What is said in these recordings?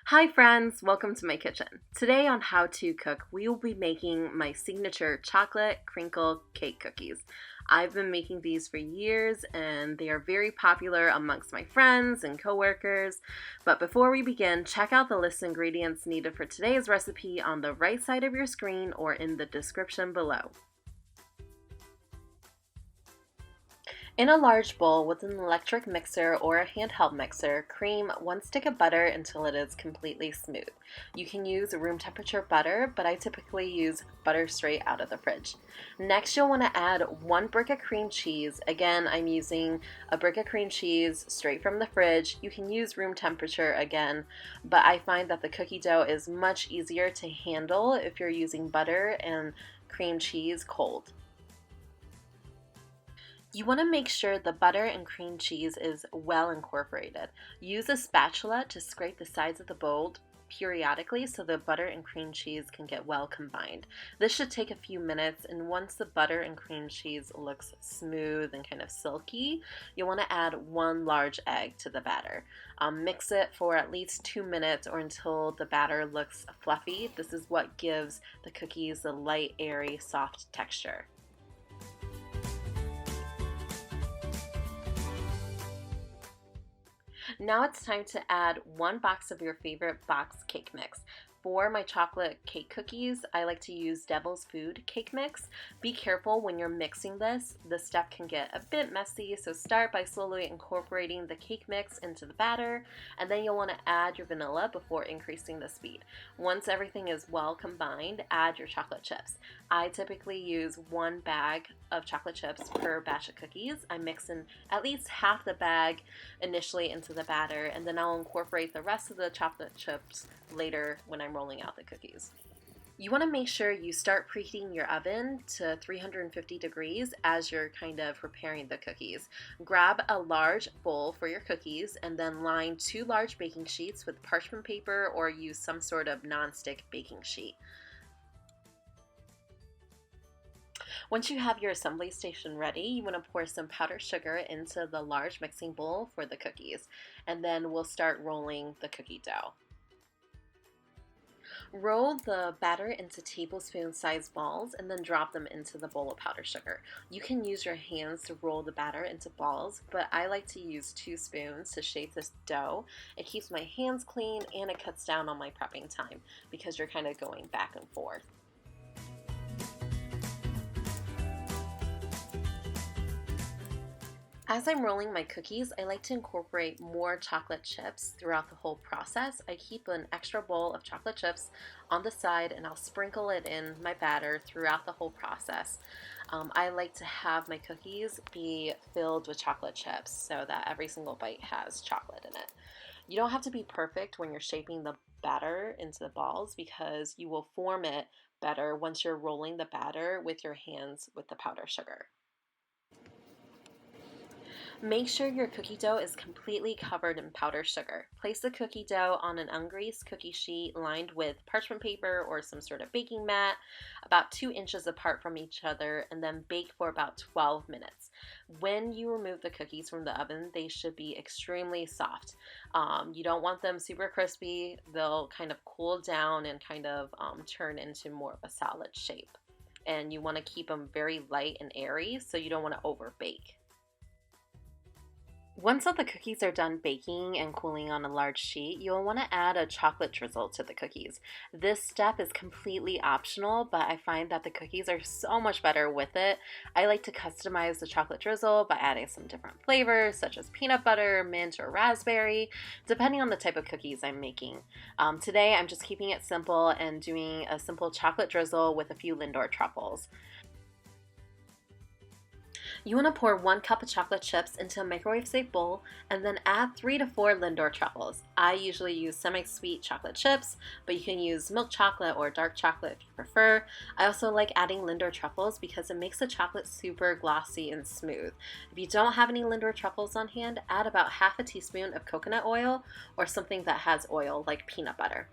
Hi friends, welcome to my kitchen. Today on How to Cook, we will be making my signature chocolate crinkle cake cookies. I've been making these for years and they are very popular amongst my friends and coworkers. But before we begin, check out the list of ingredients needed for today's recipe on the right side of your screen or in the description below. In a large bowl with an electric mixer or a handheld mixer, cream 1 stick of butter until it is completely smooth. You can use room temperature butter, but I typically use butter straight out of the fridge. Next, you'll want to add 1 brick of cream cheese. Again, I'm using a brick of cream cheese straight from the fridge. You can use room temperature again, but I find that the cookie dough is much easier to handle if you're using butter and cream cheese cold. You want to make sure the butter and cream cheese is well incorporated. Use a spatula to scrape the sides of the bowl periodically so the butter and cream cheese can get well combined. This should take a few minutes, and once the butter and cream cheese looks smooth and kind of silky, you'll want to add 1 large egg to the batter. Mix it for at least 2 minutes or until the batter looks fluffy. This is what gives the cookies a light, airy, soft texture. Now it's time to add 1 box of your favorite box cake mix. For my chocolate cake cookies, I like to use Devil's Food cake mix. Be careful when you're mixing this. The step can get a bit messy, so start by slowly incorporating the cake mix into the batter, and then you'll want to add your vanilla before increasing the speed. Once everything is well combined, add your chocolate chips. I typically use 1 bag of chocolate chips per batch of cookies. I mix in at least half the bag initially into the batter, and then I'll incorporate the rest of the chocolate chips later when I'm rolling out the cookies. You want to make sure you start preheating your oven to 350 degrees as you're kind of preparing the cookies. Grab a large bowl for your cookies and then line 2 large baking sheets with parchment paper or use some sort of non-stick baking sheet. Once you have your assembly station ready, you want to pour some powdered sugar into the large mixing bowl for the cookies, and then we'll start rolling the cookie dough. Roll the batter into tablespoon-sized balls and then drop them into the bowl of powdered sugar. You can use your hands to roll the batter into balls, but I like to use 2 spoons to shape this dough. It keeps my hands clean and it cuts down on my prepping time because you're kind of going back and forth. As I'm rolling my cookies, I like to incorporate more chocolate chips throughout the whole process. I keep an extra bowl of chocolate chips on the side and I'll sprinkle it in my batter throughout the whole process. I like to have my cookies be filled with chocolate chips so that every single bite has chocolate in it. You don't have to be perfect when you're shaping the batter into the balls because you will form it better once you're rolling the batter with your hands with the powdered sugar. Make sure your cookie dough is completely covered in powdered sugar. Place the cookie dough on an ungreased cookie sheet lined with parchment paper or some sort of baking mat, about 2 inches apart from each other, and then bake for about 12 minutes. When you remove the cookies from the oven, they should be extremely soft. You don't want them super crispy. They'll kind of cool down and kind of turn into more of a solid shape. And you want to keep them very light and airy, so you don't want to over bake. Once all the cookies are done baking and cooling on a large sheet, you'll want to add a chocolate drizzle to the cookies. This step is completely optional, but I find that the cookies are so much better with it. I like to customize the chocolate drizzle by adding some different flavors, such as peanut butter, mint, or raspberry, depending on the type of cookies I'm making. Today, I'm just keeping it simple and doing a simple chocolate drizzle with a few Lindor truffles. You want to pour 1 cup of chocolate chips into a microwave-safe bowl and then add 3 to 4 Lindor truffles. I usually use semi-sweet chocolate chips, but you can use milk chocolate or dark chocolate if you prefer. I also like adding Lindor truffles because it makes the chocolate super glossy and smooth. If you don't have any Lindor truffles on hand, add about half a teaspoon of coconut oil or something that has oil like peanut butter.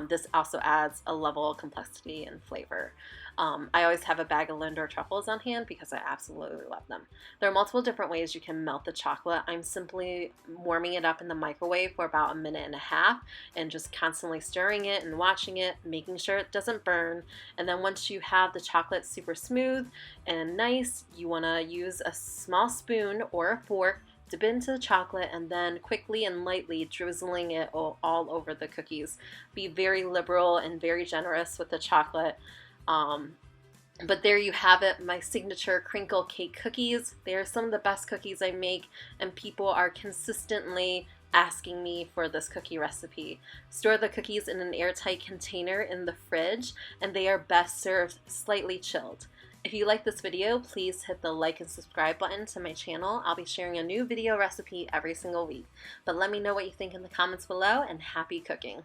this also adds a level of complexity and flavor. I always have a bag of Lindor truffles on hand because I absolutely love them. There are multiple different ways you can melt the chocolate. I'm simply warming it up in the microwave for about 1.5 minutes and just constantly stirring it and watching it, making sure it doesn't burn. And then once you have the chocolate super smooth and nice, you want to use a small spoon or a fork, dip into the chocolate, and then quickly and lightly drizzling it all over the cookies. Be very liberal and very generous with the chocolate. But there you have it, my signature crinkle cake cookies. They are some of the best cookies I make, and people are consistently asking me for this cookie recipe. Store the cookies in an airtight container in the fridge, and they are best served slightly chilled. If you like this video, please hit the like and subscribe button to my channel. I'll be sharing a new video recipe every single week. But let me know what you think in the comments below, and happy cooking!